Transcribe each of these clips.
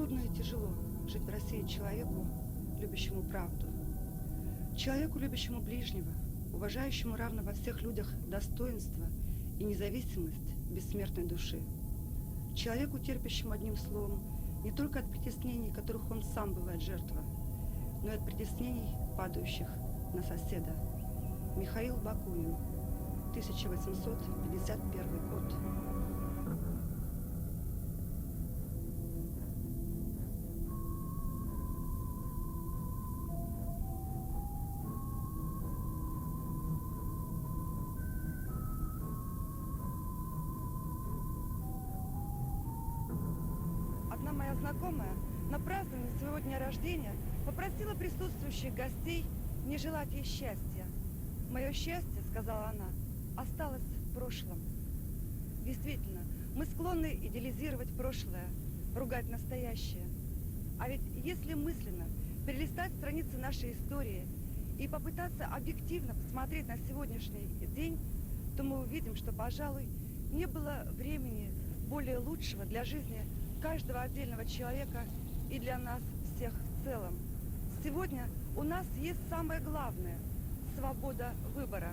Трудно и тяжело жить в России человеку, любящему правду. Человеку, любящему ближнего, уважающему равно во всех людях достоинство и независимость бессмертной души. Человеку, терпящему одним словом не только от притеснений, которых он сам бывает жертва, но и от притеснений, падающих на соседа. Михаил Бакунин, 1851 год. Одна моя знакомая на праздновании своего дня рождения попросила присутствующих гостей не желать ей счастья. «Мое счастье, — сказала она, — осталось в прошлом». Действительно, мы склонны идеализировать прошлое, ругать настоящее. А ведь если мысленно перелистать страницы нашей истории и попытаться объективно посмотреть на сегодняшний день, то мы увидим, что, пожалуй, не было времени более лучшего для жизни каждого отдельного человека и для нас всех в целом. Сегодня у нас есть самое главное – свобода выбора.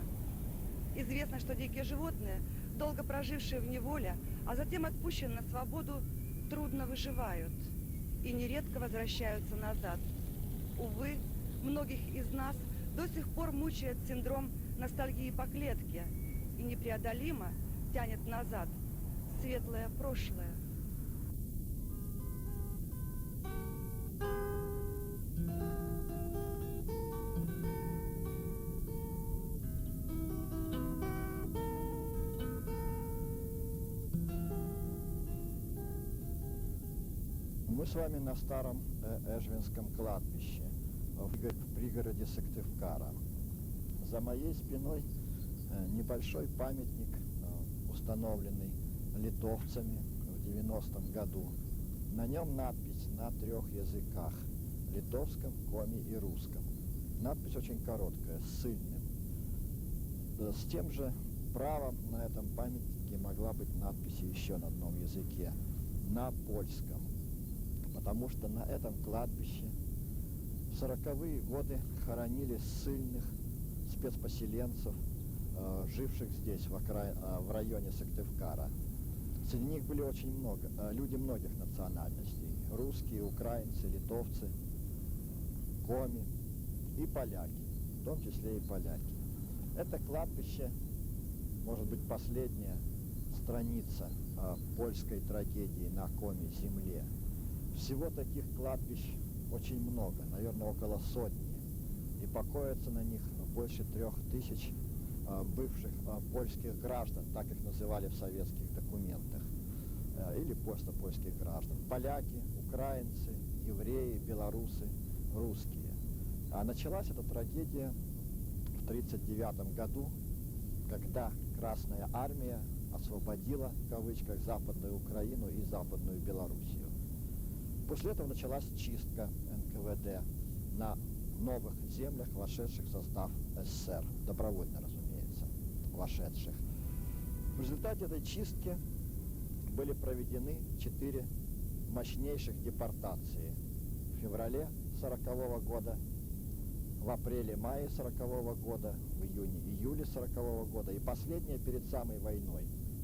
Известно, что дикие животные, долго прожившие в неволе, а затем отпущенные на свободу, трудно выживают и нередко возвращаются назад. Увы, многих из нас до сих пор мучает синдром ностальгии по клетке и непреодолимо тянет назад светлое прошлое. Мы с вами на старом Эжвинском кладбище в пригороде Сыктывкара. За моей спиной небольшой памятник, установленный литовцами в 90-м году. На нем надпись на 3 языках – литовском, коми и русском. Надпись очень короткая, с ссыльным. С тем же правом на этом памятнике могла быть надпись еще на одном языке – на польском. Потому что на этом кладбище в 40-е годы хоронили ссыльных спецпоселенцев, живших здесь, в районе Сыктывкара. Среди них были очень люди многих национальностей. Русские, украинцы, литовцы, коми и поляки, в том числе и поляки. Это кладбище, может быть, последняя страница польской трагедии на коми-земле. Всего таких кладбищ очень много, наверное, около сотни. И покоятся на них больше 3000 бывших польских граждан, так их называли в советских документах, или просто польских граждан. Поляки, украинцы, евреи, белорусы, русские. А началась эта трагедия в 1939 году, когда Красная Армия освободила, в кавычках, Западную Украину и Западную Белоруссию. После этого началась чистка НКВД на новых землях, вошедших в состав СССР, добровольно, разумеется, вошедших. В результате этой чистки были проведены 4 мощнейших депортации в феврале 1940 года, в апреле-мае 1940 года, в июне-июле 1940 года и последняя перед самой войной,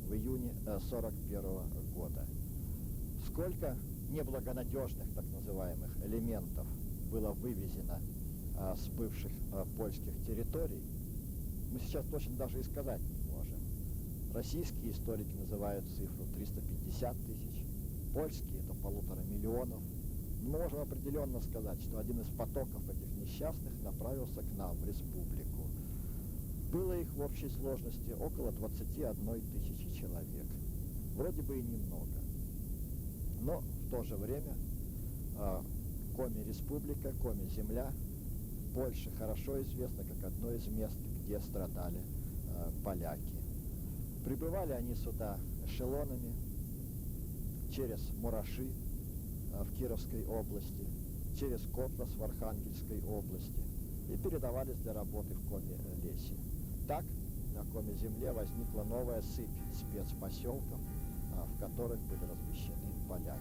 в июне 1941 года. Сколько неблагонадежных, так называемых, элементов было вывезено с бывших польских территорий, мы сейчас точно даже и сказать не можем. Российские историки называют цифру 350 тысяч, польские — это 1,5 миллиона. Мы можем определенно сказать, что один из потоков этих несчастных направился к нам, в республику. Было их в общей сложности около 21 тысячи человек. Вроде бы и немного. Но в то же время Коми-республика, Коми-земля в Польше хорошо известна как одно из мест, где страдали поляки. Прибывали они сюда эшелонами через Мураши в Кировской области, через Котлас в Архангельской области и передавались для работы в Коми-лесе. Так на Коми-земле возникла новая сыпь спецпоселков, в которых были размещены поляки.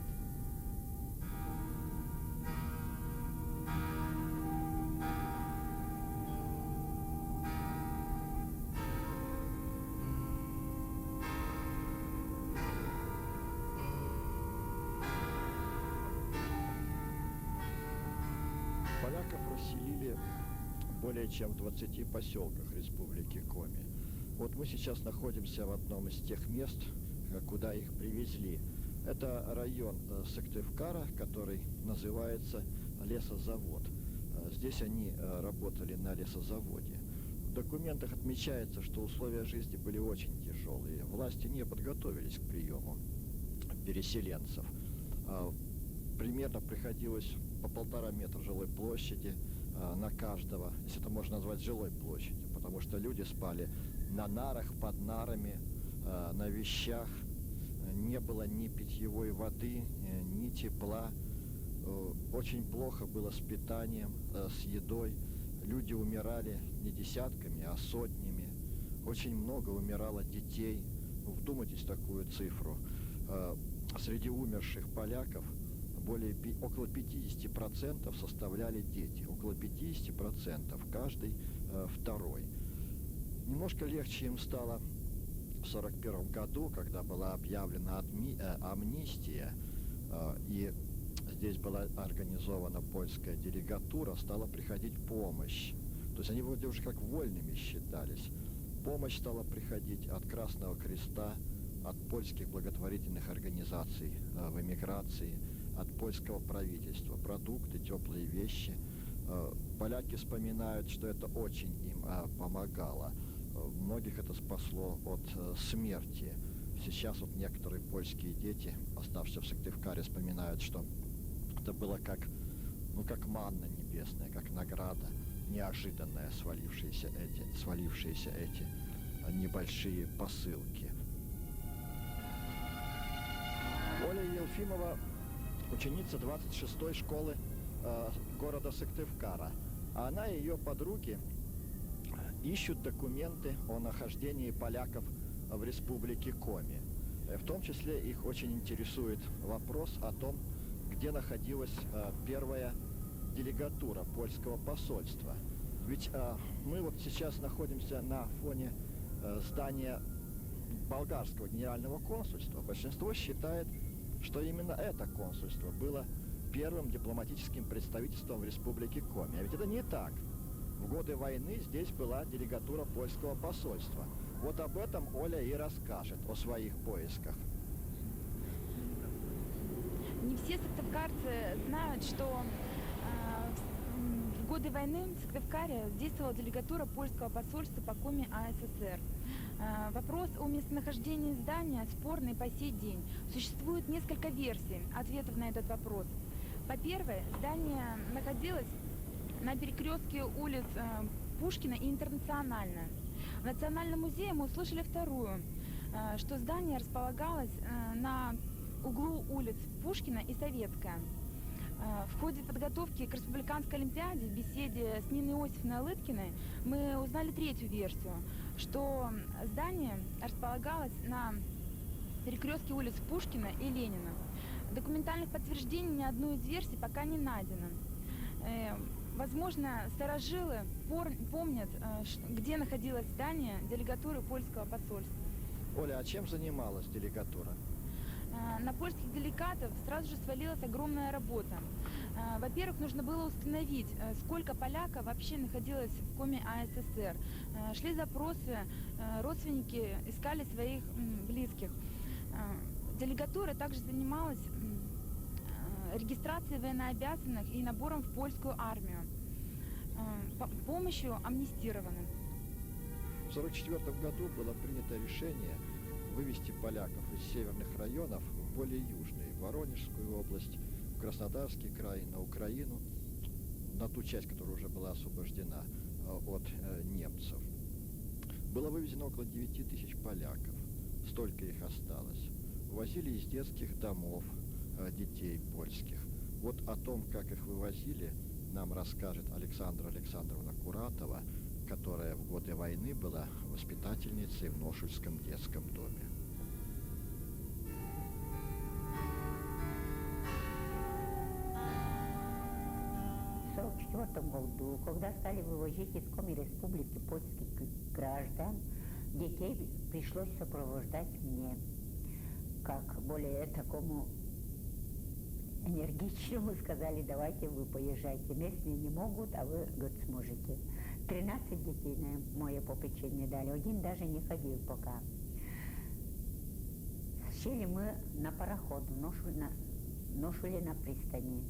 Поляков расселили более чем в 20 поселках Республики Коми. Вот мы сейчас находимся в одном из тех мест, куда их привезли. Это район Сыктывкара, который называется лесозавод. Здесь они работали на лесозаводе. В документах отмечается, что условия жизни были очень тяжелые. Власти не подготовились к приему переселенцев. Примерно приходилось по 1,5 метра жилой площади на каждого, если это можно назвать жилой площадью, потому что люди спали на нарах, под нарами, на вещах. Не было ни питьевой воды, ни тепла. Очень плохо было с питанием, с едой. Люди умирали не десятками, а сотнями. Очень много умирало детей. Вдумайтесь в такую цифру. Среди умерших поляков около 50% составляли дети. Около 50%, каждый второй. Немножко легче им стало в 1941 году, когда была объявлена амнистия, и здесь была организована польская делегатура, стала приходить помощь. То есть они вроде уже как вольными считались. Помощь стала приходить от Красного Креста, от польских благотворительных организаций в эмиграции, от польского правительства. Продукты, теплые вещи. Поляки вспоминают, что это очень им помогало. Многих это спасло от смерти. Сейчас вот некоторые польские дети, оставшиеся в Сыктывкаре, вспоминают, что это было как манна небесная, как награда неожиданная, свалившиеся эти небольшие посылки. Оля Елфимова ученица 26-й школы города Сыктывкара. Она и ее подруги ищут документы о нахождении поляков в Республике Коми. В том числе их очень интересует вопрос о том, где находилась первая делегатура польского посольства. Ведь мы вот сейчас находимся на фоне здания болгарского генерального консульства. Большинство считает, что именно это консульство было первым дипломатическим представительством в Республике Коми. А ведь это не так. В годы войны здесь была делегатура польского посольства. Вот об этом Оля и расскажет, о своих поисках. Не все сыктывкарцы знают, что в годы войны в Сыктывкаре действовала делегатура польского посольства по Коми АССР. Вопрос о местонахождении здания спорный по сей день. Существует несколько версий ответов на этот вопрос. По первой, здание находилось на перекрестке улиц Пушкина и Интернациональная. В Национальном музее мы услышали вторую, что здание располагалось на углу улиц Пушкина и Советская. В ходе подготовки к Республиканской Олимпиаде в беседе с Ниной Иосифовной Лыткиной мы узнали третью версию, что здание располагалось на перекрестке улиц Пушкина и Ленина. Документальных подтверждений ни одной из версий пока не найдено. Возможно, старожилы помнят, где находилось здание делегатуры польского посольства. Оля, а чем занималась делегатура? На польских делегатов сразу же свалилась огромная работа. Во-первых, нужно было установить, сколько поляков вообще находилось в Коми АССР. Шли запросы, родственники искали своих близких. Делегатура также занималась регистрацией военнообязанных и набором в польскую армию, помощью амнистированным. В 1944 году было принято решение вывести поляков из северных районов в более южные, в Воронежскую область, в Краснодарский край, на Украину, на ту часть, которая уже была освобождена от немцев. Было вывезено около 9 тысяч поляков, столько их осталось. Увозили из детских домов детей польских. Вот о том, как их вывозили, нам расскажет Александра Александровна Куратова, которая в годы войны была воспитательницей в Ношульском детском доме. В 1944 году, когда стали вывозить из Коми Республики польских граждан, детей пришлось сопровождать мне, как более такому энергично мы сказали, давайте вы поезжайте. Местные не могут, а вы, говорит, сможете. 13 детей на мое попечение дали. Один даже не ходил пока. Сели мы на пароход, ношули на пристани.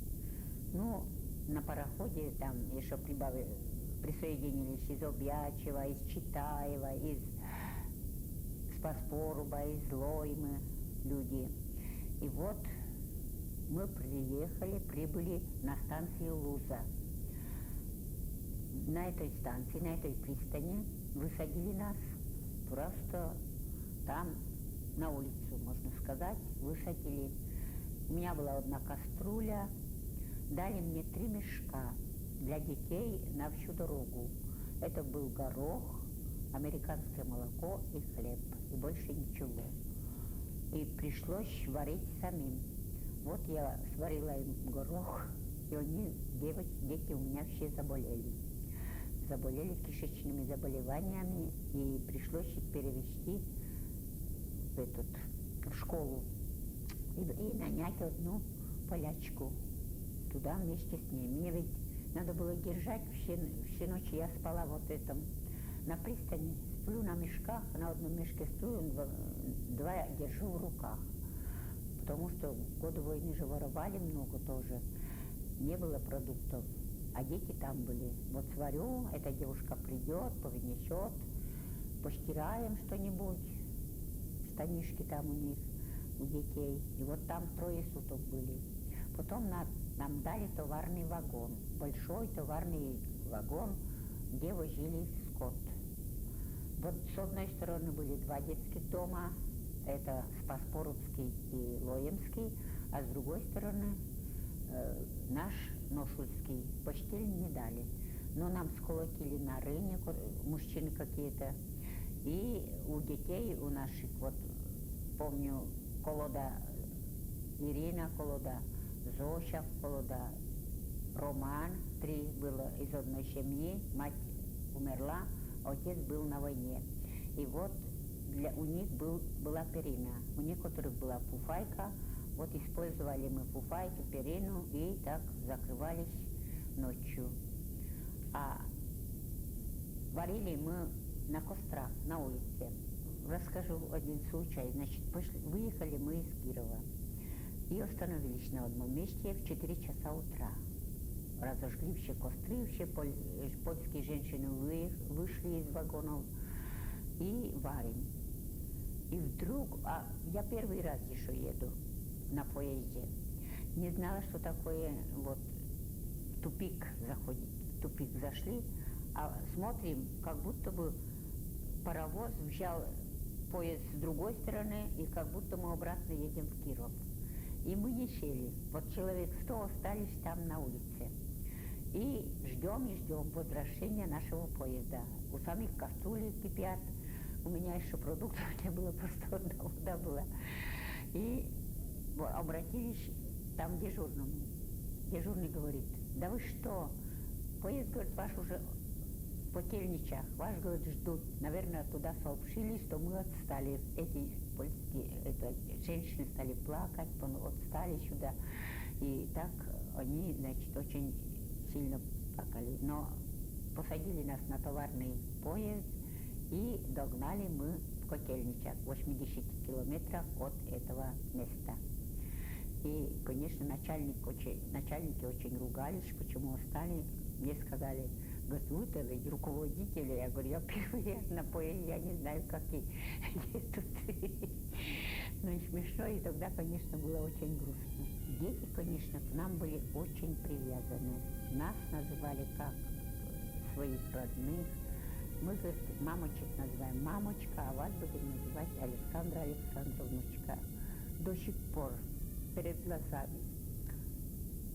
Ну, на пароходе там еще присоединились из Обьячева, из Читаева, из Спаспоруба, из Лоймы люди. И вот мы прибыли на станцию Луза. На этой станции, на этой пристани высадили нас просто там, на улицу, можно сказать, высадили. У меня была одна каструля, дали мне 3 мешка для детей на всю дорогу. Это был горох, американское молоко и хлеб, и больше ничего. И пришлось варить самим. Вот я сварила им горох, и они, дети у меня все заболели. Заболели кишечными заболеваниями, и пришлось их перевести в школу и нанять одну полячку туда вместе с ней. Мне ведь надо было держать все ночи, я спала вот этом на пристани, сплю на мешках, на одном мешке сплю, 2 держу в руках, потому что в годы войны же воровали много тоже, не было продуктов, а дети там были. Вот сварю, эта девушка придет, повнесет, постираем что-нибудь, штанишки там у них, у детей. И вот там 3 суток были. Потом нам дали товарный вагон, большой товарный вагон, где возили скот. Вот с одной стороны были 2 детских дома, это Спаспорубский и Лоемский, а с другой стороны наш Ношульский. Постель не дали, но нам сколотили нары, мужчины какие-то. И у детей, у наших, вот помню, колода Ирина, колода Зося, колода Роман, 3 было из одной семьи, мать умерла, отец был на войне. И вот у них была перина, у некоторых была пуфайка, вот использовали мы пуфайку, перину и так закрывались ночью. А варили мы на кострах, на улице. Расскажу один случай. Значит, выехали мы из Кирова и остановились на одном месте в 4 часа утра. Разожгли все костры, все польские женщины вышли из вагонов и варим. И вдруг, я первый раз еще еду на поезде, не знала, что такое вот тупик заходит. В тупик зашли, а смотрим, как будто бы паровоз взял поезд с другой стороны, и как будто мы обратно едем в Киров. И мы не сели. Вот человек 100 остались там на улице. И ждем возвращения нашего поезда. У самих кастрюли кипят. У меня еще продуктов не было, просто одна вода была. И обратились там к дежурному. Дежурный говорит: да вы что, поезд, говорит, ваш уже в Котельничах, вас, говорит, ждут. Наверное, туда сообщили, что мы отстали. Эти женщины стали плакать, отстали сюда. И так они, значит, очень сильно плакали. Но посадили нас на товарный поезд и догнали мы в Котельничах, 80 километров от этого места. И, конечно, начальники очень ругались, почему остались. Мне сказали: говорит, вы-то ведь руководители. Я говорю, я первый раз на поезде, я не знаю, как и тут. Ну и смешно, и тогда, конечно, было очень грустно. Дети, конечно, к нам были очень привязаны. Нас называли как своих родных. Мы, говорит, мамочек называем мамочка, а вас будем называть Александра Александровночка. До сих пор перед глазами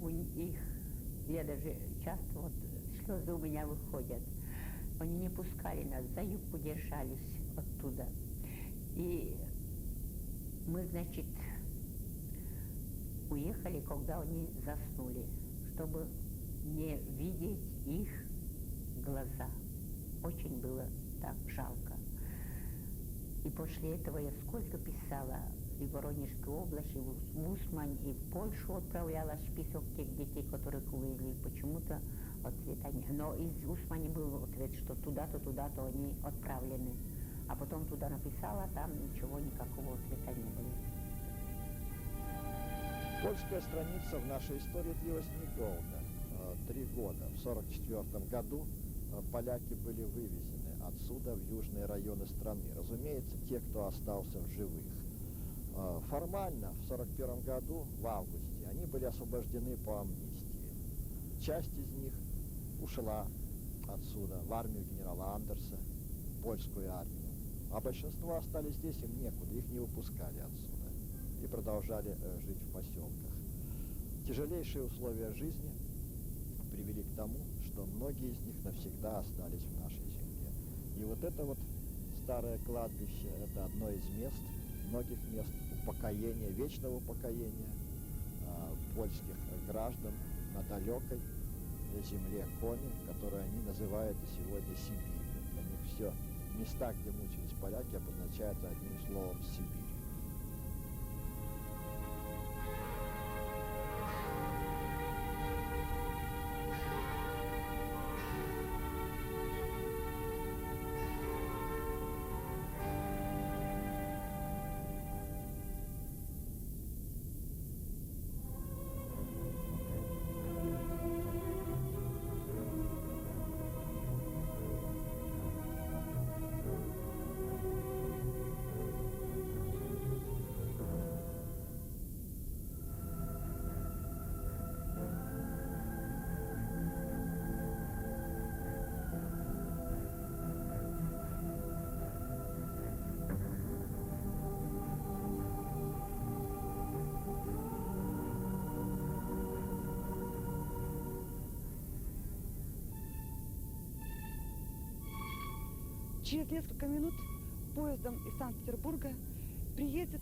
у них, я даже часто вот слезы у меня выходят. Они не пускали нас, за юбку держались оттуда. И мы, значит, уехали, когда они заснули, чтобы не видеть их глаза. Очень было так жалко. И после этого я сколько писала и в Воронежскую область, и в Усмань, и в Польшу отправляла список тех детей, которых увезли. Почему-то ответа нет. Но из Усмани был ответ, что туда-то они отправлены. А потом туда написала, там ничего, никакого ответа не было. Польская страница в нашей истории длилась недолго, 3 года. В 1944 году поляки были вывезены отсюда в южные районы страны. Разумеется, те, кто остался в живых. Формально в 1941 году, в августе, они были освобождены по амнистии. Часть из них ушла отсюда в армию генерала Андерса, польскую армию. А большинство остались здесь, им некуда, их не выпускали отсюда и продолжали жить в поселках. Тяжелейшие условия жизни привели к тому, что многие из них навсегда остались в нашей земле. И вот это вот старое кладбище, это одно из мест, многих мест упокоения, вечного упокоения польских граждан на далекой земле Коми, которую они называют и сегодня Сибирью. Для них все места, где мучились поляки, обозначаются одним словом Сибирь. Через несколько минут поездом из Санкт-Петербурга приедет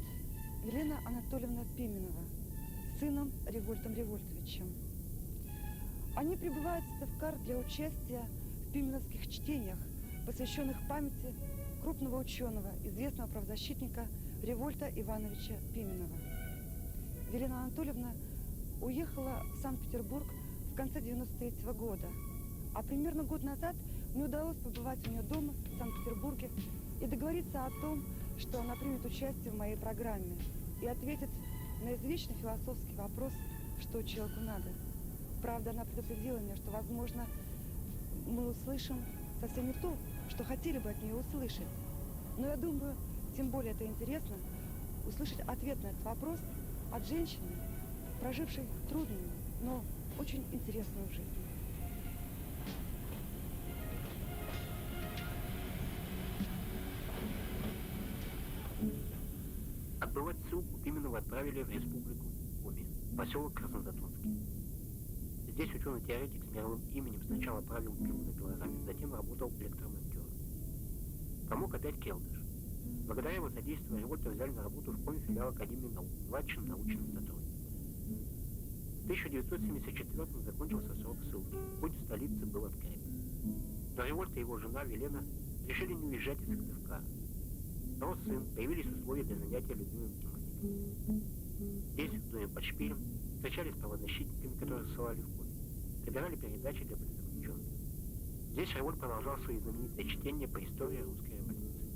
Елена Анатольевна Пименова с сыном Револьтом Револьтовичем. Они прибывают в Сыктывкар для участия в пименовских чтениях, посвященных памяти крупного ученого, известного правозащитника Револьта Ивановича Пименова. Елена Анатольевна уехала в Санкт-Петербург в конце 1993 года, а примерно год назад мне удалось побывать у нее дома в Санкт-Петербурге и договориться о том, что она примет участие в моей программе и ответит на извечный философский вопрос, что человеку надо. Правда, она предупредила меня, что, возможно, мы услышим совсем не то, что хотели бы от нее услышать. Но я думаю, тем более это интересно, услышать ответ на этот вопрос от женщины, прожившей трудную, но очень интересную жизнь. Отбывать ссылку Пименова отправили в республику Коми, поселок Краснозатонский. Здесь ученый-теоретик с мировым именем сначала правил пивными глазами, затем работал лектором-монтёром. Помог опять Келдыш. Благодаря его содействию Револьта взяли на работу в Коми филиал Академии наук, младшим научным сотрудником. В 1974 закончился срок ссылки, путь в столице был открыт. Но Револьт и его жена Велена решили не уезжать из Сыктывкара. Рос сын, появились условия для занятия любимым тематикой. Здесь, в доме под шпилем, встречались с правозащитниками, которые ссылали в Коми, собирали передачи для политзаключенных. Здесь Револьт продолжал свои знаменитые чтения по истории русской революции.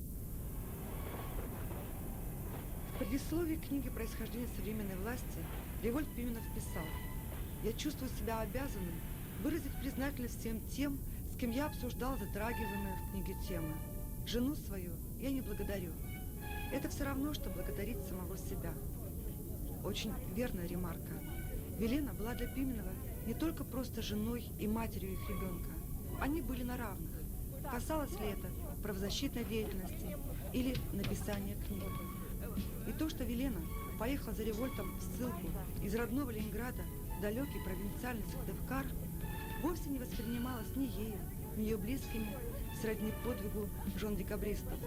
В предисловии книги «Происхождение современной власти» Револьт Пименов писал: «Я чувствую себя обязанным выразить признательность всем тем, с кем я обсуждал затрагиваемые в книге темы. Жену свою я не благодарю. Это все равно, что благодарить самого себя». Очень верная ремарка. Велена была для Пименова не только просто женой и матерью их ребенка. Они были на равных. Касалось ли это правозащитной деятельности или написания книг. И то, что Велена поехала за Револьтом в ссылку из родного Ленинграда в далекий провинциальный Сыктывкар, вовсе не воспринималось ни ею, ни ее близкими сродни подвигу жен декабристов.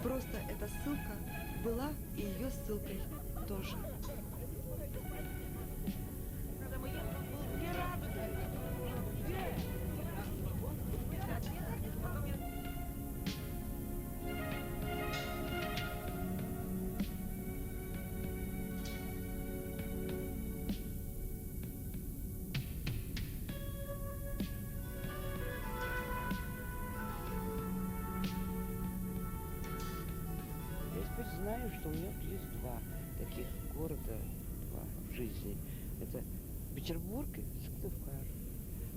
Просто эта ссылка была и ее ссылкой тоже. теперь знаю, что у меня вот есть два таких города в жизни. Это Петербург и Сыктывкар.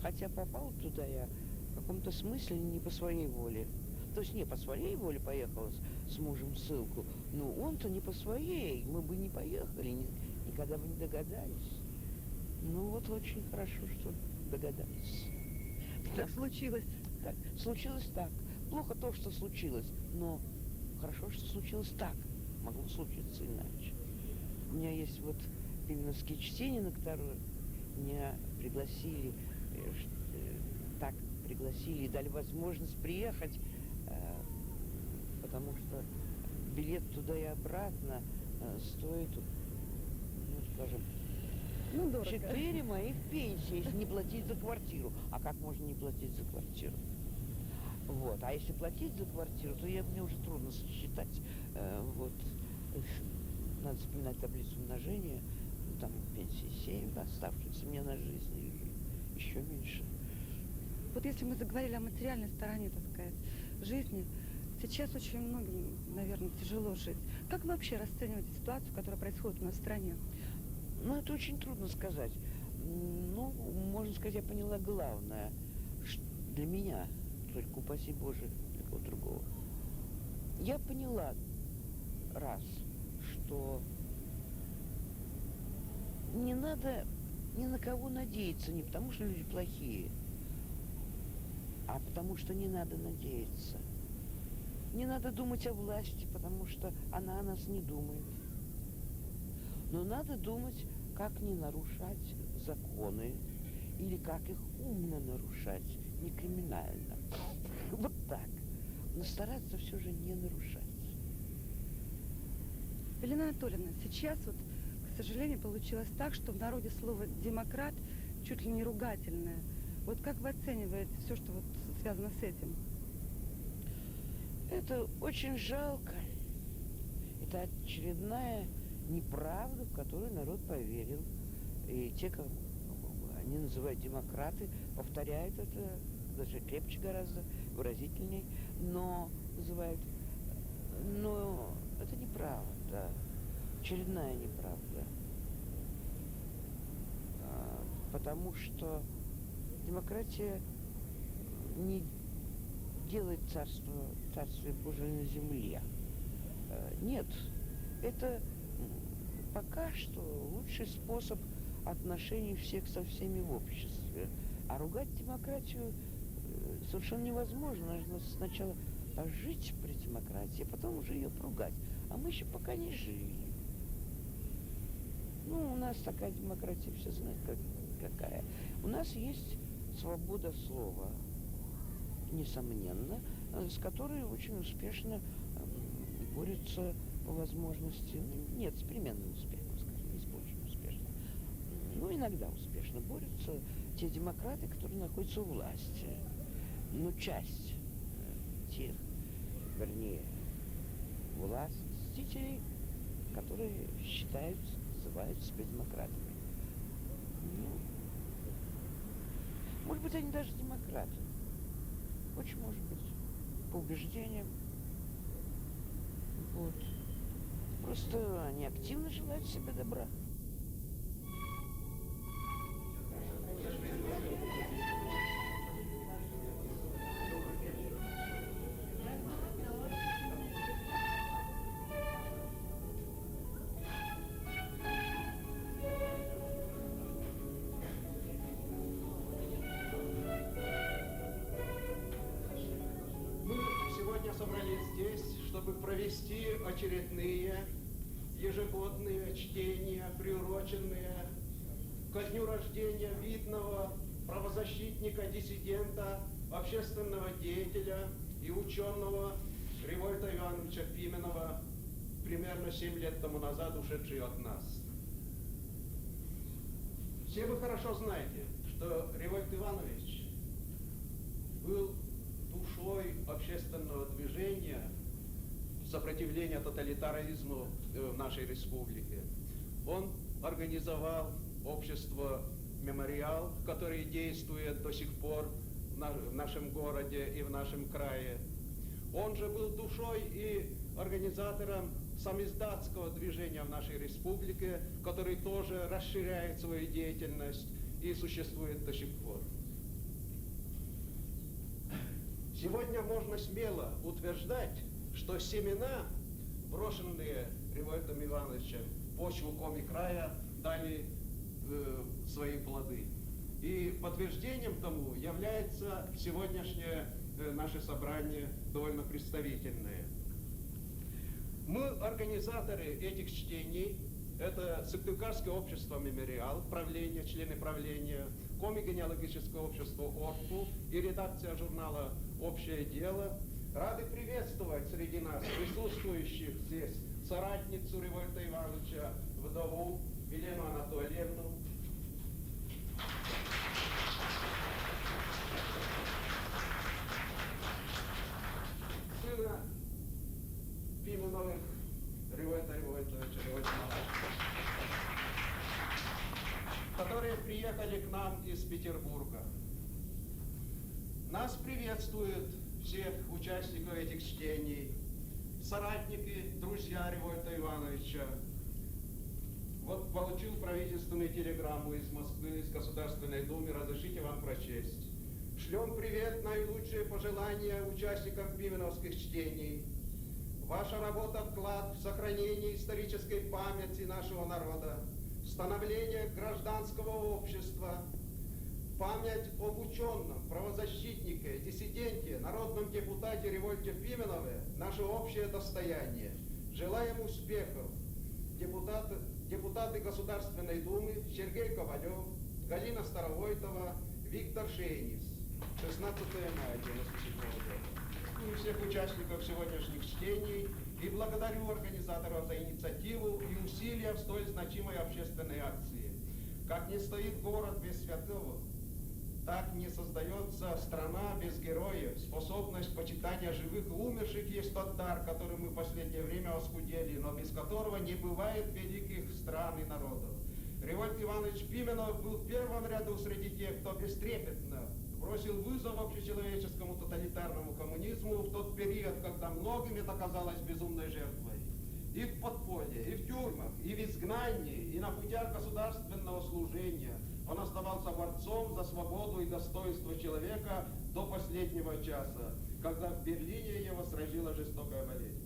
Хотя попал туда я в каком-то смысле не по своей воле. То есть не по своей воле поехала с мужем в ссылку, но он-то не по своей, мы бы не поехали, никогда бы не догадались. Ну вот очень хорошо, что догадались. Так случилось. Так, случилось так. Плохо то, что случилось, но хорошо, что случилось так. Могло случиться иначе. У меня есть вот пименовские чтения, на которые меня пригласили, так пригласили и дали возможность приехать, потому что билет туда и обратно стоит, ну, скажем, Ну, дорого. 4 моих пенсии, если не платить за квартиру. А как можно не платить за квартиру? Вот. А если платить за квартиру, то мне уже трудно сосчитать. Вот. Надо вспоминать таблицу умножения. Там пенсии 7, оставшиеся мне на жизнь, и еще меньше. Вот если мы заговорили о материальной стороне, так сказать, жизни, сейчас очень многим, наверное, тяжело жить. Как вы вообще расцениваете ситуацию, которая происходит у нас в стране? Ну, это очень трудно сказать. Ну, можно сказать, я поняла главное. Для меня, только упаси Боже, для кого другого. Я поняла раз, что не надо ни на кого надеяться, не потому что люди плохие, а потому что не надо надеяться. Не надо думать о власти, потому что она о нас не думает. Но надо думать, как не нарушать законы или как их умно нарушать, не криминально. Вот так. Но стараться все же не нарушать. Елена Анатольевна, сейчас вот, к сожалению, получилось так, что в народе слово «демократ» чуть ли не ругательное. Вот как вы оцениваете все, что вот связано с этим? Это очень жалко. Это очередная неправда, в которую народ поверил. И те, кого они называют демократы, повторяют это даже крепче гораздо, выразительней, но называют... Но это неправда. Очередная неправда. Потому что демократия не делает царствие Божие на земле. Нет, это пока что лучший способ отношений всех со всеми в обществе. А ругать демократию совершенно невозможно. Нужно сначала пожить при демократии, а потом уже ее поругать. А мы еще пока не жили. Ну, у нас такая демократия, все знают, какая. У нас есть свобода слова, несомненно, с которой очень успешно борются по возможности, нет, с переменным успехом, скажем, не с очень успешно. Ну, иногда успешно борются те демократы, которые находятся у власти. Но часть тех, вернее, властителей, которые называют себя демократами. Ну, может быть, они даже демократы. Очень может быть, по убеждениям. Вот. Просто они активно желают себе добра. Чтобы провести очередные ежегодные чтения, приуроченные ко дню рождения видного правозащитника, диссидента, общественного деятеля и ученого Револьта Ивановича Пименова, примерно 7 лет тому назад ушедший от нас. Все вы хорошо знаете, что Револьт Иванович был душой общественного движения сопротивления тоталитаризму в нашей республике. Он организовал общество «Мемориал», которое действует до сих пор в нашем городе и в нашем крае. Он же был душой и организатором самиздатского движения в нашей республике, который тоже расширяет свою деятельность и существует до сих пор. Сегодня можно смело утверждать, что семена, брошенные Револьтом Ивановичем в почву Коми-края, дали свои плоды. И подтверждением тому является сегодняшнее наше собрание, довольно представительное. Мы организаторы этих чтений. Это Сыктывкарское общество «Мемориал», правление, члены правления, Коми-генеалогическое общество «Орфу» и редакция журнала «Общее дело». Рады приветствовать среди нас присутствующих здесь соратницу Револьта Ивановича, вдову Елену Анатольевну. Сына Пименовых Револьта Револьтовича, которые приехали к нам из Петербурга. Нас приветствуют всех участников этих чтений, соратники, друзья Револьта Ивановича. Вот получил правительственную телеграмму из Москвы, из Государственной Думы, разрешите вам прочесть. Шлем привет, наилучшие пожелания участникам пименовских чтений. Ваша работа – вклад в сохранение исторической памяти нашего народа, становление гражданского общества, память об ученом, правозащитнике, диссиденте, народном депутате Револьте Пименове – наше общее достояние. Желаем успехов. Депутаты Государственной Думы Сергей Ковалев, Галина Старовойтова, Виктор Шейнис. 16 мая 1997 года. И всех участников сегодняшних чтений и благодарю организаторов за инициативу и усилия в столь значимой общественной акции. Как не стоит город без святого, так не создается страна без героев. Способность почитания живых и умерших есть тот дар, который мы в последнее время оскудели, но без которого не бывает великих стран и народов. Револьт Иванович Пименов был в первом ряду среди тех, кто бестрепетно бросил вызов общечеловеческому тоталитарному коммунизму в тот период, когда многим это казалось безумной жертвой. И в подполье, и в тюрьмах, и в изгнании, и на путях государственного служения он оставался борцом за свободу и достоинство человека до последнего часа, когда в Берлине его сразила жестокая болезнь.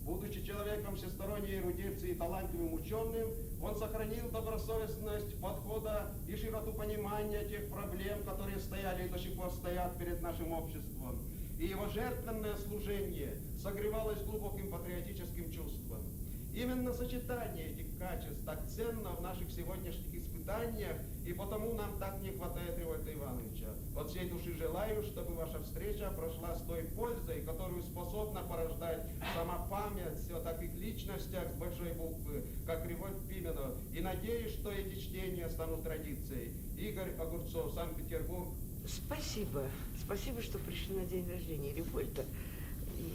Будучи человеком всесторонней эрудиции и талантливым ученым, он сохранил добросовестность подхода и широту понимания тех проблем, которые стояли и до сих пор стоят перед нашим обществом. И его жертвенное служение согревалось глубоким патриотическим чувством. Именно сочетание этих качеств так ценно в наших сегодняшних испытаниях, и потому нам так не хватает Револьта Ивановича. От всей души желаю, чтобы ваша встреча прошла с той пользой, которую способна порождать сама память о таких личностях с большой буквы, как Револьт Пименов. И надеюсь, что эти чтения станут традицией. Игорь Огурцов, Санкт-Петербург. Спасибо. Спасибо, что пришли на день рождения Револьта. И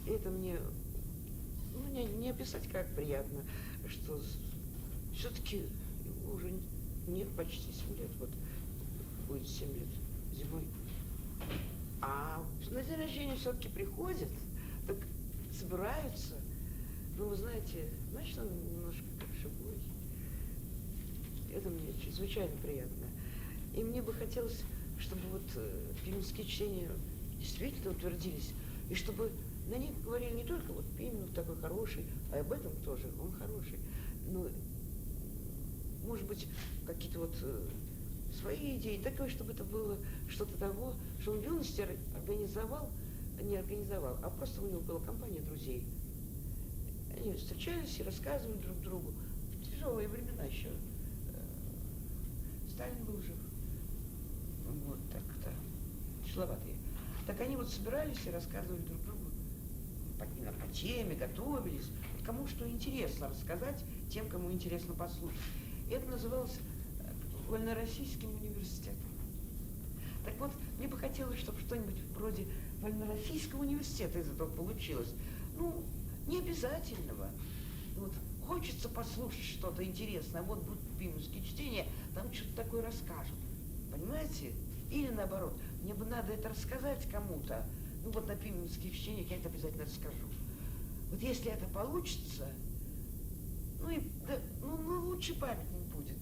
это мне, не описать, как приятно, что все-таки уже нет почти 7 лет, вот будет 7 лет зимой. А на день рождения все-таки приходят, так собираются. Ну, вы знаете, значит, он немножко как живой. Это мне чрезвычайно приятно. И мне бы хотелось, чтобы вот пименские чтения действительно утвердились, и чтобы на них говорили не только вот Пименов такой хороший, а об этом тоже, он хороший. Но, может быть, какие-то вот свои идеи, такое, чтобы это было что-то того, что он в юности не организовал, а просто у него была компания друзей. Они встречались и рассказывали друг другу. Тяжелые времена еще. Сталин был жив. Вот так-то. Тяжеловатые. Так они вот собирались и рассказывали друг другу по теме, готовились. Вот кому что интересно рассказать, тем, кому интересно послушать. И это называлось Вольнороссийским университетом. Так вот, мне бы хотелось, чтобы что-нибудь вроде Вольнороссийского университета из этого получилось. Ну, не обязательного. Вот хочется послушать что-то интересное, вот будут пименские чтения, там что-то такое расскажут. Понимаете? Или наоборот, мне бы надо это рассказать кому-то. Ну вот на пименских чтениях я это обязательно расскажу. Вот если это получится, ну и да, ну лучший памятник будет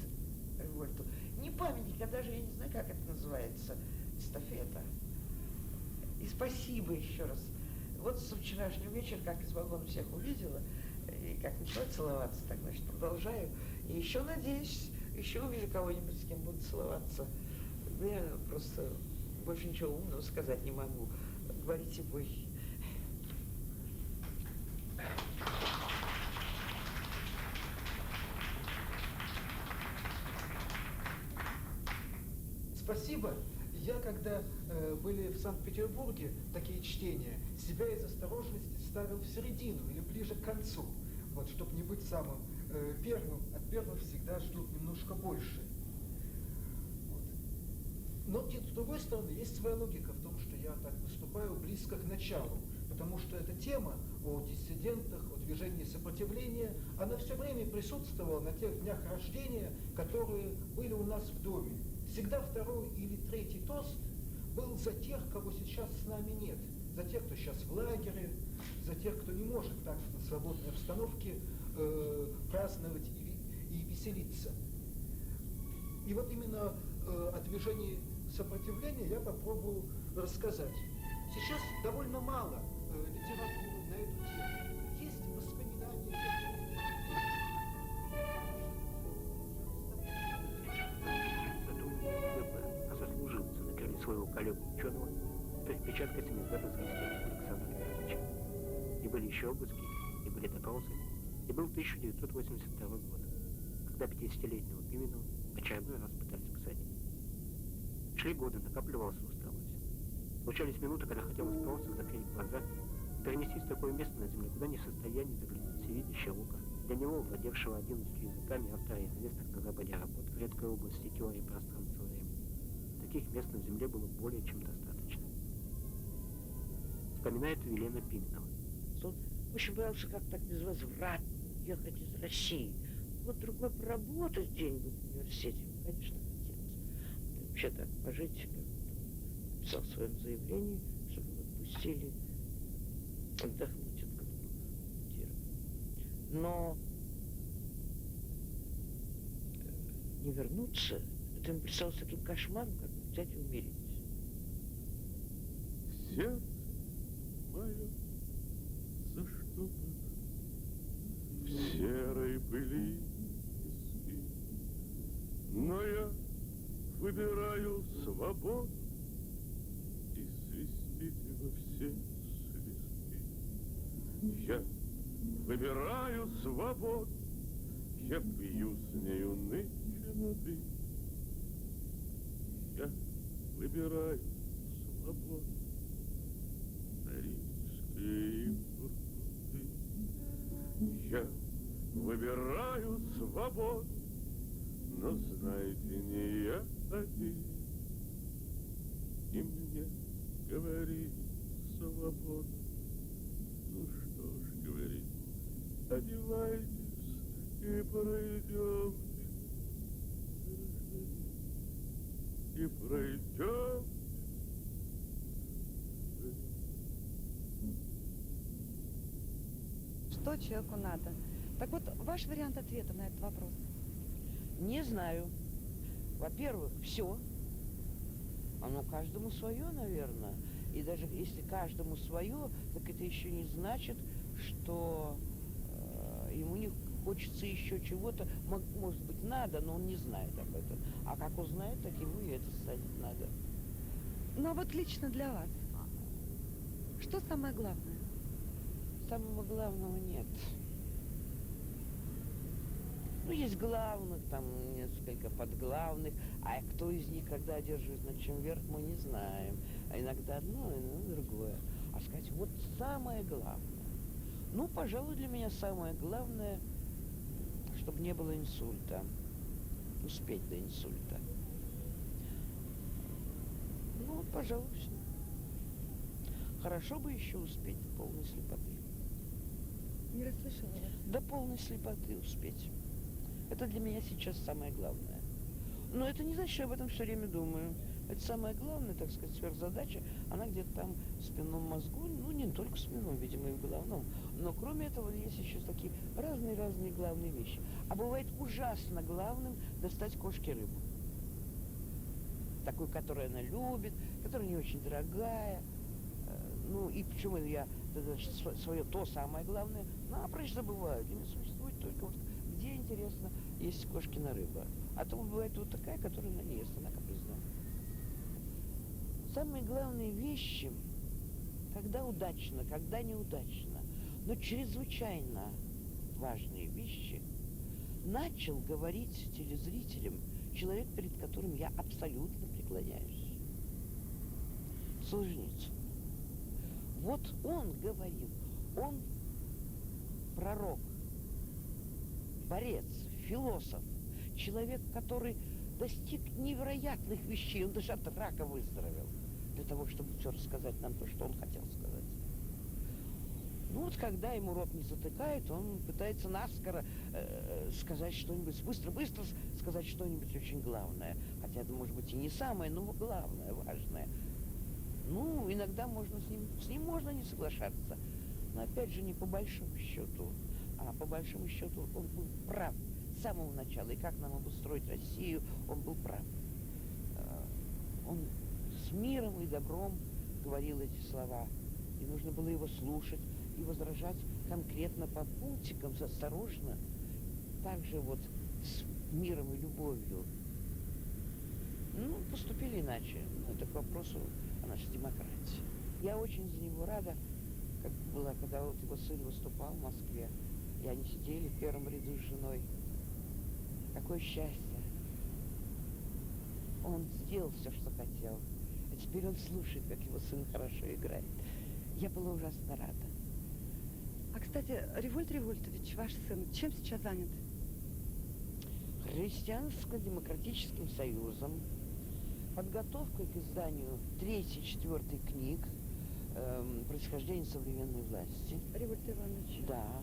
Вольту. Не памятник, а даже я не знаю, как это называется, эстафета. И спасибо еще раз. Вот со вчерашнего вечера, как из вагона всех увидела, и как начала целоваться, так, значит, продолжаю. И еще надеюсь, еще увижу кого-нибудь, с кем буду целоваться. Я просто больше ничего умного сказать не могу. Говорите вы. Спасибо. Я, когда были в Санкт-Петербурге такие чтения, себя из осторожности ставил в середину или ближе к концу, вот, чтобы не быть самым первым. От первых всегда ждут немножко больше. Вот. Но, с другой стороны, есть своя логика в том, что я так выступаю близко к началу, потому что эта тема о диссидентах, о движении сопротивления, она все время присутствовала на тех днях рождения, которые были у нас в доме. Всегда второй или третий тост был за тех, кого сейчас с нами нет, за тех, кто сейчас в лагере, за тех, кто не может так в свободной обстановке праздновать и веселиться. И вот именно о движении сопротивления я попробую рассказать. Сейчас довольно мало литературы на эту тему. Есть воспоминания. Сослужился на крыле своего коллегу-ученого перепечаткой самиздата звезды Александра Михайловича. И были еще обыски, и были допросы, и был 1982 год, когда 50-летнего Пименова очередной раз пытались посадить. Шли годы, накапливалась усталость. Случались минуты, когда хотелось просто закрыть глаза и перенестись в такое место на земле, куда не в состоянии заглянуть всевидящее око, для него, владевшего 11 языками, автора известных на Западе работ в редкой области теории пространства и времени. Таких мест на земле было более чем достаточно. Вспоминает Елена Пименова. Он очень боялся как так безвозвратно ехать из России. Вот другой поработать день-нибудь в университете, конечно, хотелось. Вообще так, пожить, как писал в своем заявлении, чтобы его отпустили отдохнуть от квартиры. Но не вернуться, это ему представилось таким кошмаром, как взять и умереть. Сердце мое заштопано в серой пыли и спи. Но я выбираю свободу и свистите во все свисты. Я выбираю свободу, я пью с нею нынче воды. Я выбираю свободу, Норильские пруды. Я выбираю свободу, но знаете, не я один. И мне говорит свобода. Ну что ж говорит, одевайтесь и пройдемте, и пройдем. Что человеку надо? Так вот, ваш вариант ответа на этот вопрос. Не знаю. Во-первых, все. Оно каждому свое, наверное. И даже если каждому свое, так это еще не значит, что ему не хочется еще чего-то. Может быть, надо, но он не знает об этом. А как узнает, так ему и это станет надо. Ну а вот лично для вас, что самое главное? Самого главного нет. Ну, есть главных, там несколько подглавных, а кто из них когда одерживает над чем верх, мы не знаем. А иногда одно, иногда другое. А сказать, вот самое главное. Ну, пожалуй, для меня самое главное, чтобы не было инсульта. Успеть до инсульта. Ну, вот, пожалуй, все. Хорошо бы еще успеть до полной слепоты. Не расслышала вас. До полной слепоты успеть. Это для меня сейчас самое главное. Но это не значит, что я об этом все время думаю. Это самая главная, так сказать, сверхзадача. Она где-то там в спинном мозгу, ну не только в спинном, видимо, и в головном. Но кроме этого есть еще такие разные-разные главные вещи. А бывает ужасно главным достать кошке рыбу. Такую, которую она любит, которая не очень дорогая. Ну и почему я, значит, свое то самое главное напрочь забываю. Для меня существует только вот где, интересно, есть кошкина рыба. А то бывает вот такая, которую она не ест, она капризна. Самые главные вещи, когда удачно, когда неудачно, но чрезвычайно важные вещи, начал говорить телезрителям человек, перед которым я абсолютно преклоняюсь. Солженицын. Вот он говорил, он пророк, борец, философ, человек, который достиг невероятных вещей, он даже от рака выздоровел, для того, чтобы все рассказать нам то, что он хотел сказать. Ну вот, когда ему рот не затыкает, он пытается наскоро сказать что-нибудь, быстро сказать что-нибудь очень главное. Хотя это может быть и не самое, но главное, важное. Ну, иногда можно с ним можно не соглашаться. Но опять же, не по большому счету, а по большому счету он был прав с самого начала. И как нам обустроить Россию, он был прав. Он с миром и добром говорил эти слова. И нужно было его слушать и возражать конкретно по пунктикам, осторожно. Также вот с миром и любовью. Ну, поступили иначе. Ну, это к вопросу о нашей демократии. Я очень за него рада, как была, когда вот его сын выступал в Москве, и они сидели в первом ряду с женой. Какое счастье. Он сделал все, что хотел. А теперь он слушает, как его сын хорошо играет. Я была ужасно рада. А, кстати, Револьт Револьтович, ваш сын, чем сейчас занят? Христианско-демократическим союзом, подготовкой к изданию 3-4 книг «Происхождение современной власти». Револьт Иванович. Да,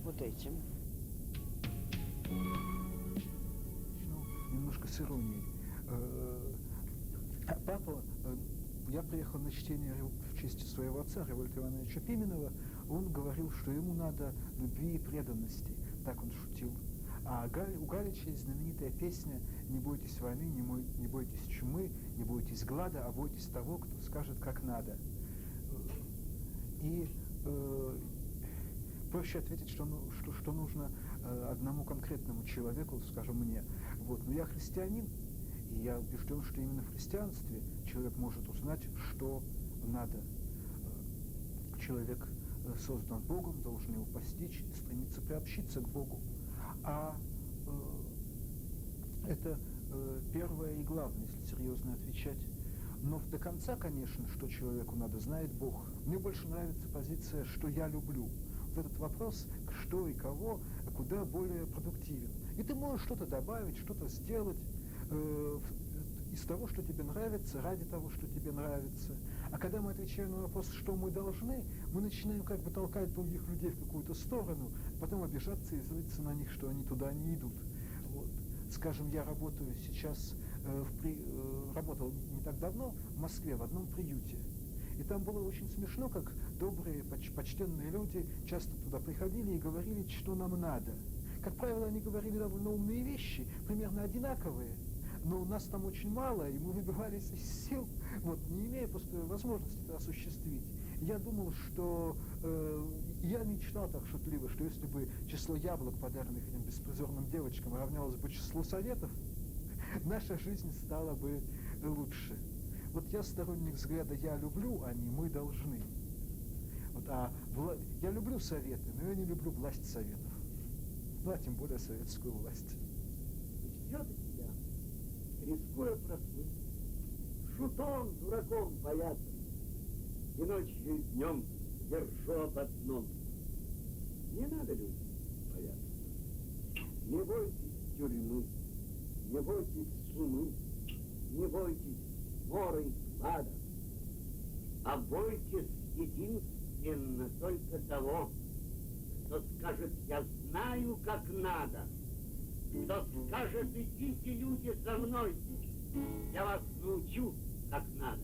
вот этим. Ну, немножко с иронией. Папа, я приехал на чтение в честь своего отца, Револьта Ивановича Пименова. Он говорил, что ему надо любви и преданности. Так он шутил. А у Галича есть знаменитая песня «Не бойтесь войны, не бойтесь чумы, не бойтесь глада, а бойтесь того, кто скажет, как надо». И проще ответить, что нужно одному конкретному человеку, скажем, мне. Вот. Но я христианин, и я убежден, что именно в христианстве человек может узнать, что надо. Человек создан Богом, должен его постичь, стремиться приобщиться к Богу. А это первое и главное, если серьезно отвечать. Но до конца, конечно, что человеку надо, знает Бог. Мне больше нравится позиция, что я люблю. Вот этот вопрос, что и кого, куда более продуктивен. И ты можешь что-то добавить, что-то сделать из того, что тебе нравится, ради того, что тебе нравится. А когда мы отвечаем на вопрос, что мы должны, мы начинаем как бы толкать других людей в какую-то сторону, потом обижаться и злиться на них, что они туда не идут. Вот. Скажем, я работаю сейчас, работал не так давно в Москве в одном приюте. И там было очень смешно, как добрые, почтенные люди часто туда приходили и говорили, что нам надо. Как правило, они говорили довольно умные вещи, примерно одинаковые, но у нас там очень мало, и мы выбивались из сил, вот, не имея просто возможности это осуществить. Я думал, что я мечтал так шутливо, что если бы число яблок, подаренных этим беспризорным девочкам, равнялось бы числу советов, наша жизнь стала бы лучше. Вот я сторонник взгляда «я люблю», а не «мы должны». Вот, я люблю советы, но я не люблю власть советов. Ну, а тем более советскую власть. И все-таки я, рискуя прослыть, шутом, дураком боятся, и ночью, и днем держу об одном. Не надо людям бояться. Не бойтесь тюрьмы, не бойтесь сумы, не бойтесь мора и клада, а бойтесь единственно только того, кто скажет «я знаю, как надо», кто скажет «идите, люди, за мной», Я вас научу, как надо.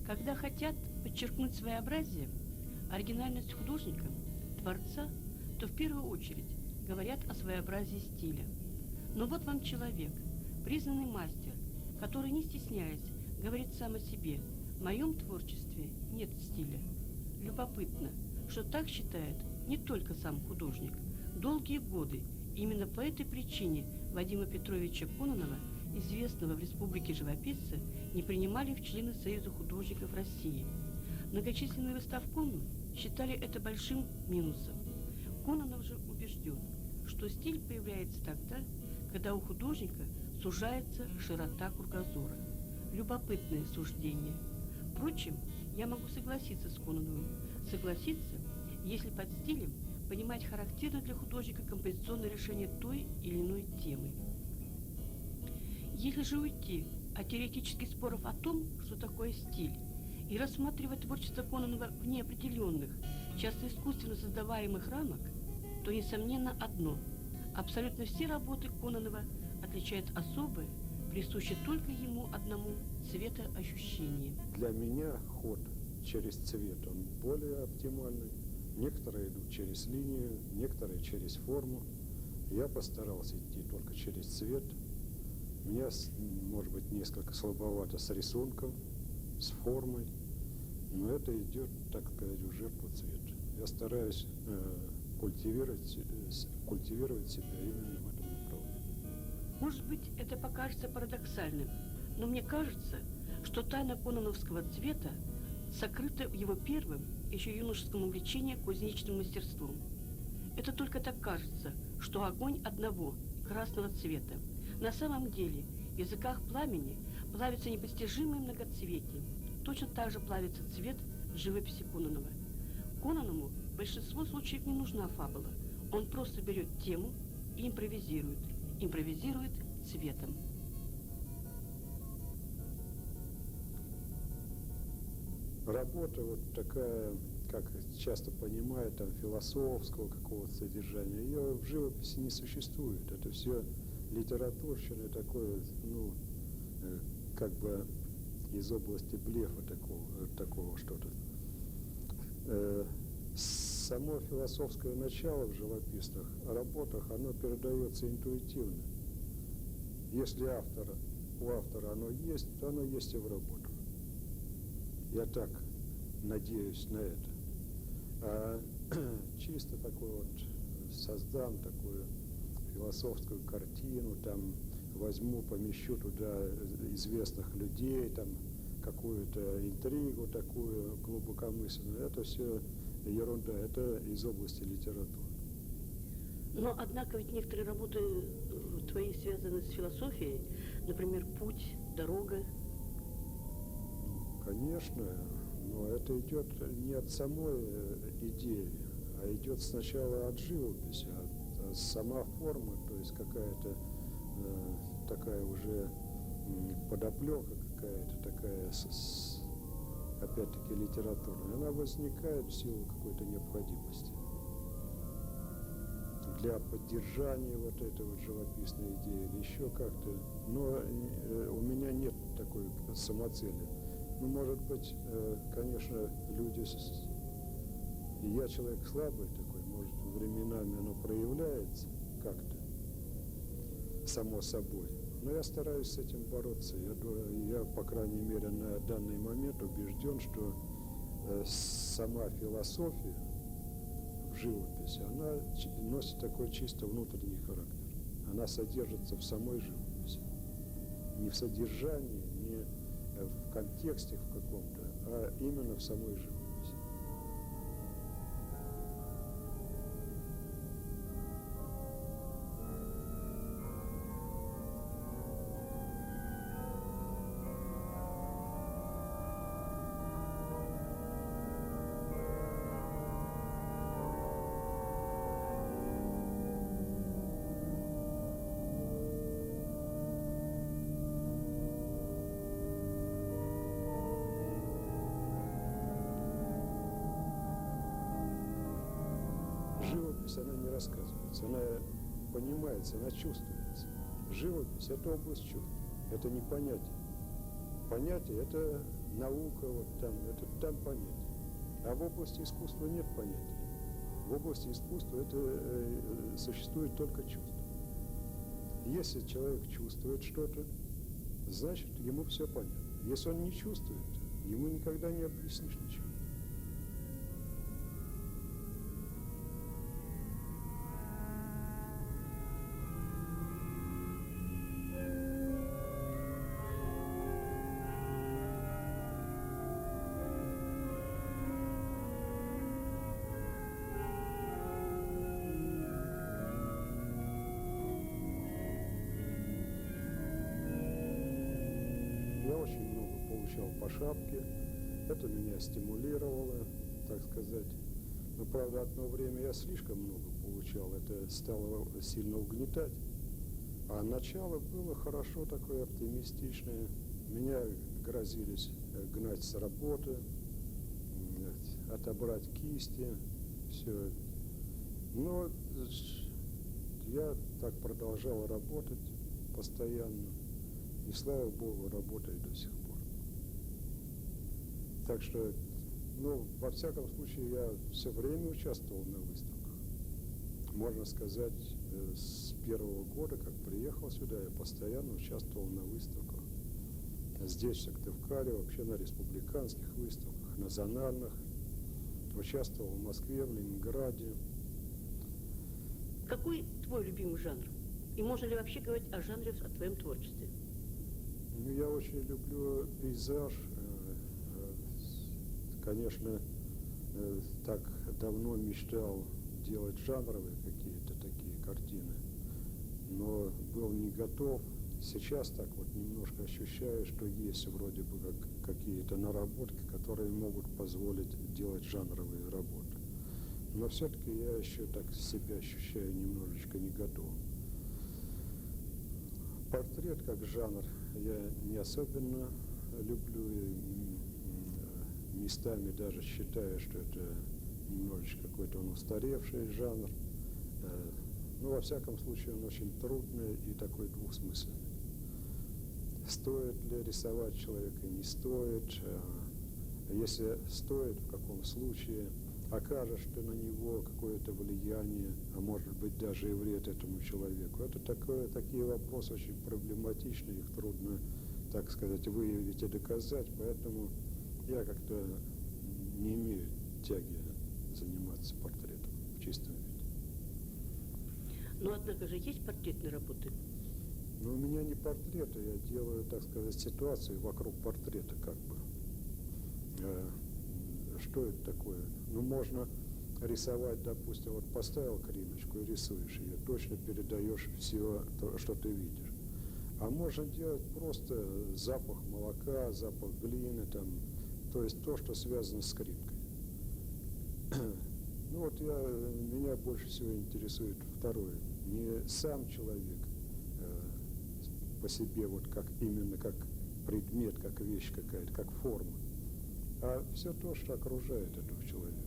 Когда хотят подчеркнуть своеобразие, оригинальность художника, творца, то в первую очередь говорят о своеобразии стиля. Но вот вам человек, признанный мастер, который, не стесняясь, говорит сам о себе: в моем творчестве нет стиля. Любопытно, что так считает не только сам художник. Долгие годы именно по этой причине Вадима Петровича Кононова, известного в республике живописца, не принимали в члены Союза художников России. Многочисленные выставкомы считали это большим минусом. Кононов же убежден, что стиль появляется тогда, когда у художника сужается широта кругозора. Любопытное суждение. Впрочем, я могу согласиться с Кононовым. Согласиться, если под стилем понимать характерное для художника композиционное решение той или иной темы. Если же уйти от теоретических споров о том, что такое стиль, и рассматривать творчество Кононова в неопределенных, часто искусственно создаваемых рамок, то, несомненно, одно: абсолютно все работы Кононова отличает особое, присущее только ему одному, цветоощущение. Для меня ход через цвет, он более оптимальный. Некоторые идут через линию, некоторые через форму. Я постарался идти только через цвет. У меня, может быть, несколько слабовато с рисунком, с формой, но это идет, так сказать, уже по цвету. Я стараюсь культивировать себя именно в этом направлении. Может быть, это покажется парадоксальным, но мне кажется, что тайна кононовского цвета сокрыта в его первом, еще юношеском увлечении кузнечным мастерством. Это только так кажется, что огонь одного, красного цвета. На самом деле в языках пламени плавится непостижимое многоцветие. Точно так же плавится цвет в живописи Кононова. Кононову в большинство случаев не нужна фабула. Он просто берет тему и импровизирует. Импровизирует цветом. Работа вот такая, как часто понимают, там, философского какого-то содержания, ее в живописи не существует. Это все литературщина, такое, ну, как бы из области блефа такого что-то. Само философское начало в живописных работах, оно передается интуитивно. Если у автора оно есть, то оно есть и в работах. Я так надеюсь на это. А чисто такой вот создам такую философскую картину, там возьму, помещу туда известных людей, там какую-то интригу такую глубокомысленную. Это все ерунда, это из области литературы. Но, однако, ведь некоторые работы твои связаны с философией, например, «Путь», «Дорога». Конечно, но это идет не от самой идеи, а идет сначала от живописи, сама форма, то есть какая-то такая уже подоплека какая-то такая, опять-таки литературная, она возникает в силу какой-то необходимости. Для поддержания вот этой вот живописной идеи или еще как-то, но у меня нет такой самоцели. Ну, может быть, конечно, люди, и я человек слабый такой, может, временами оно проявляется как-то, само собой. Но я стараюсь с этим бороться. Я, по крайней мере, на данный момент убежден, что сама философия в живописи, она носит такой чисто внутренний характер. Она содержится в самой живописи. Не в содержании, не в контексте в каком-то, а именно в самой живописи. Живопись, она не рассказывается, она понимается, она чувствуется. Живопись – это область чувств, это не понятие. Понятие – это наука, вот там, это там понятие. А в области искусства нет понятия. В области искусства это существует только чувство. Если человек чувствует что-то, значит, ему все понятно. Если он не чувствует, ему никогда не объяснишь ничего. Я очень много получал по шапке, это меня стимулировало, так сказать. Но, правда, одно время я слишком много получал, это стало сильно угнетать. А начало было хорошо такое, оптимистичное. Меня грозились гнать с работы, отобрать кисти, все. Но я так продолжал работать постоянно. И, слава Богу, работаю до сих пор. Так что, ну, во всяком случае, я все время участвовал на выставках. Можно сказать, с первого года, как приехал сюда, я постоянно участвовал на выставках. Здесь, в Сыктывкаре, вообще на республиканских выставках, национальных. Участвовал в Москве, в Ленинграде. Какой твой любимый жанр? И можно ли вообще говорить о жанре в твоем творчестве? Ну, я очень люблю пейзаж. Конечно, так давно мечтал делать жанровые какие-то такие картины, но был не готов. Сейчас так вот немножко ощущаю, что есть вроде бы как какие-то наработки, которые могут позволить делать жанровые работы. Но все-таки я еще так себя ощущаю немножечко не готов. Портрет как жанр я не особенно люблю, и местами даже считаю, что это немножечко какой-то он устаревший жанр. Но во всяком случае он очень трудный и такой двухсмысленный. Стоит ли рисовать человека, не стоит. Если стоит, в каком случае окажешь ты на него какое-то влияние, а может быть даже и вред этому человеку. Это такие вопросы очень проблематичные, их трудно, так сказать, выявить и доказать, поэтому я как-то не имею тяги заниматься портретом в чистом виде. Но, однако же, есть портретные работы? Но у меня не портреты, я делаю, так сказать, ситуацию вокруг портрета как бы. Что это такое? Ну, можно рисовать, допустим, вот поставил криночку и рисуешь ее, точно передаешь все то, что ты видишь. А можно делать просто запах молока, запах глины, там, то есть то, что связано с скрипкой. Ну вот меня больше всего интересует второе. Не сам человек по себе, вот как именно, как предмет, как вещь какая-то, как форма, а все то, что окружает этого человека.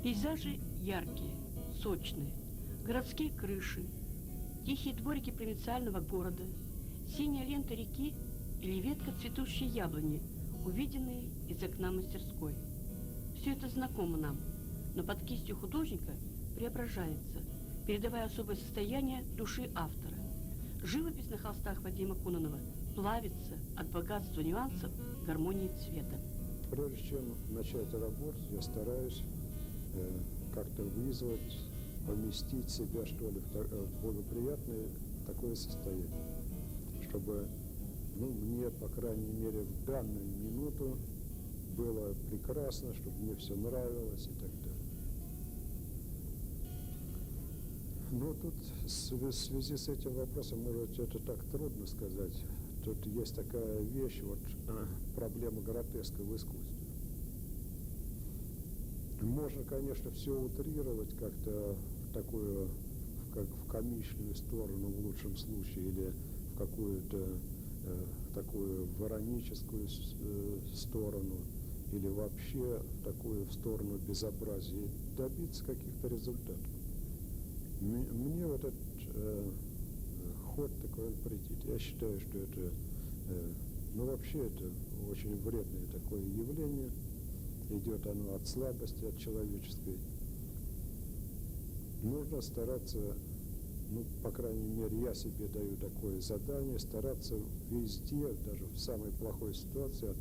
Пейзажи яркие, сочные, городские крыши, тихие дворики провинциального города, синяя лента реки или ветка цветущей яблони, увиденные из окна мастерской. Все это знакомо нам, но под кистью художника преображается, передавая особое состояние души автора. Живопись на холстах Вадима Кононова плавится от богатства нюансов, гармонии цвета. Прежде чем начать работать, я стараюсь как-то вызвать, поместить себя, что ли, в благоприятное такое состояние, чтобы, ну, мне, по крайней мере, в данную минуту было прекрасно, чтобы мне все нравилось и так далее. Но тут в связи с этим вопросом, может, это так трудно сказать. Тут есть такая вещь, вот проблема гротеска в искусстве. Можно, конечно, все утрировать как-то в такую, как в комичную сторону в лучшем случае, или в какую-то такую в ироническую сторону, или вообще такую в сторону безобразия, добиться каких-то результатов. Мне вот этот ход такой он претит. Я считаю, что это, ну вообще это очень вредное такое явление. Идет оно от слабости, от человеческой. Нужно стараться, ну, по крайней мере, я себе даю такое задание, стараться везде, даже в самой плохой ситуации,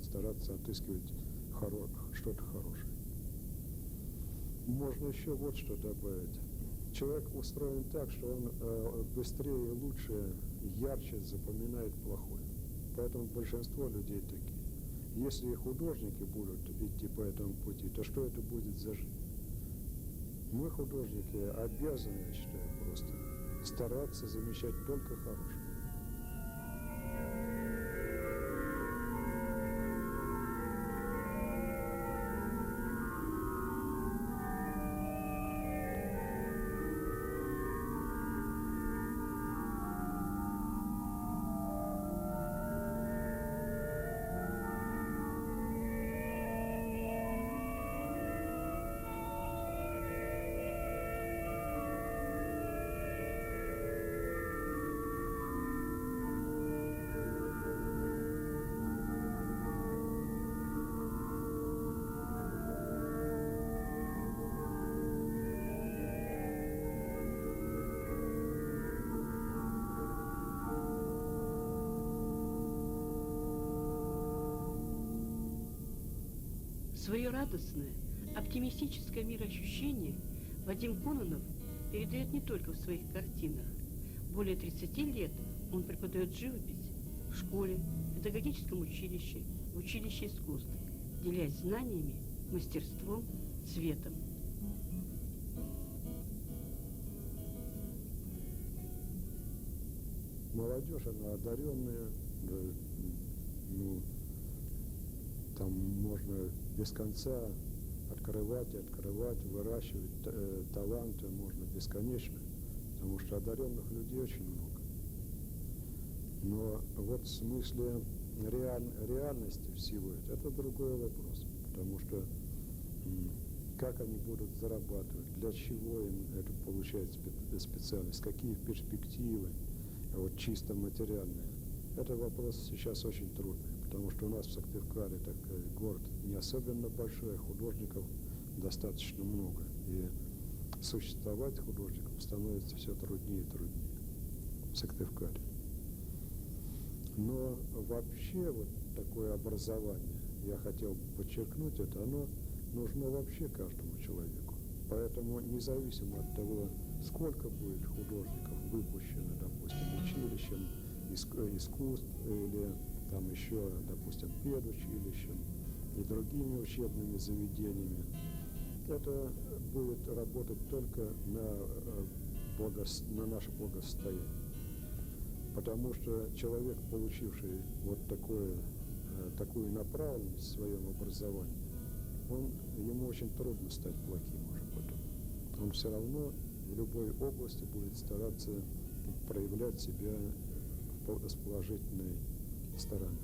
стараться отыскивать что-то хорошее. Можно еще вот что добавить. Человек устроен так, что он быстрее, лучше, ярче запоминает плохое. Поэтому большинство людей такие. Если художники будут идти по этому пути, то что это будет за жизнь? Мы, художники, обязаны, я считаю, просто стараться замечать только хорошее. Свое радостное, оптимистическое мироощущение Вадим Кононов передает не только в своих картинах. Более 30 лет он преподает живопись в школе, в педагогическом училище, в училище искусств, делясь знаниями, мастерством, цветом. Молодежь, она одаренная, ну, там можно без конца открывать и открывать, выращивать таланты можно бесконечно, потому что одаренных людей очень много. Но вот в смысле реальности всего это другой вопрос, потому что как они будут зарабатывать, для чего им это получает специальность, какие перспективы, вот чисто материальные. Это вопрос сейчас очень трудный, потому что у нас в Сыктывкаре такой город не особенно большой, а художников достаточно много. И существовать художникам становится все труднее и труднее в Сыктывкаре. Но вообще вот такое образование, я хотел подчеркнуть это, оно нужно вообще каждому человеку. Поэтому независимо от того, сколько будет художников выпущено, допустим, училищем искусств или там еще, допустим, педучилищем и другими учебными заведениями, это будет работать только на наше благосостояние. Потому что человек, получивший вот такую направленность в своем образовании, ему очень трудно стать плохим уже потом. Он все равно в любой области будет стараться проявлять себя с положительной стороны.